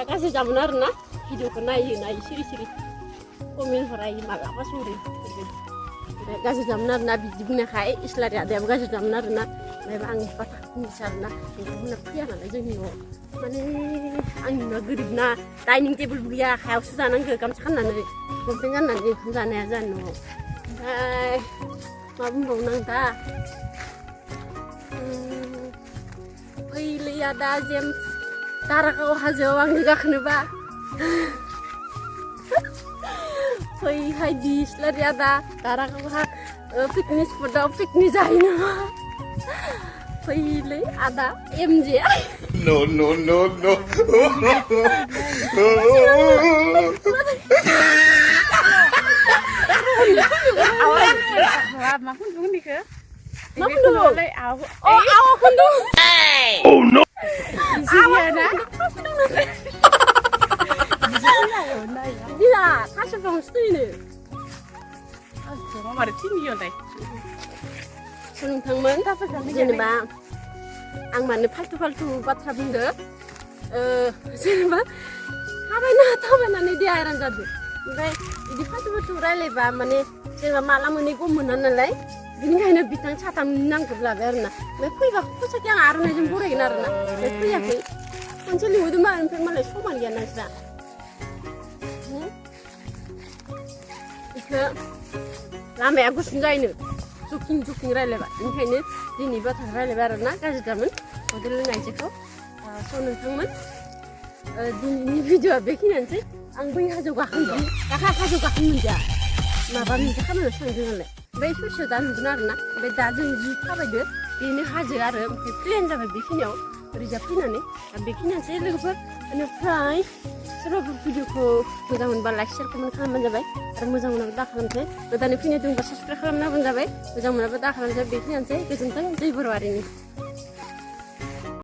Kasih jamunar na video ko nayi siri komen horai malapa suri kasih jamunar na bijibne khai islar ya dia kasih jamunar na mai bang patah misal na ngomna pian na jeni no mane ang na gerib na dining table buya khau sujanan ke kam sakhan na ne gompengan na ni kham jana jan no ai mabum bau nang ta pहिले ada jem Tarakau hasil wang juga kenapa? Hoi hai di selari ada tarakau fitness pada fitness aja nama. Hoi le ada MJ. No. Awak makun dulu nih ke? Makun dulu. Awak kun dulu. Oh no. Isinya na. Iya, kasih bang ini. Cuma ada tinggi ya deh. Seneng teman, जेनेबा आं माने फाल्थु बाथ्रा बुंदो जेनेबा थाबायनानै दे आयरान जादो ओमफ्राय बिदि फाल्थु रायलायबा माने जेनेबा माला मोनैखौ मोना नालाय बिनिखायनो बिथां साथाम नांगौब्लाबो आरोना ओमफ्राय फैबा फैसाखौ आं आर'नाइजों बरायगोन आरोना ओमफ्राय फैयाखै खनसे लिंहरदोंमोन ओमफ्राय मालाय समान गैया नोंस्रा बेखौ लामाया गुसुं जायोनो जुकिं रायलायबा बेनिखायनो दिनै बाथ्रा रायलायबाय आरोना गाज्रि दामोन हटेल लोंनायजोखौ स' नोंथांमोन दिनैनि भिडिअ'आ बेखिनियानोसै आं बै हाजो गाखोगोन हाजो मोनदिया माबा मोनसे खामानियाव थांदों नालाय ओमफ्राय ससेयाव दा नुगोन आरोना ओमफ्राय दा जों जि थाबायदो बेनो हाजो आरो ओमफ्राय प्लेन जाबाय बेखिनियाव ओरैजा फैनानै बेखिनियानोसै लोगोफोर बेनिफ्राय सोरबाफोर भिडिअ'खौ मोजां मोनबा लाइक शेयार कमेन्ट खालामबानो जाबाय आरो मोजां मोनाबा दा खालामसै गोदानै फैनाय दंबा साबसक्राइब खालामना होबानो जाबाय मोजां मोनाबा दा खालामसै बेखिनियानोसै गोजोन्थों जै बर' हारिनि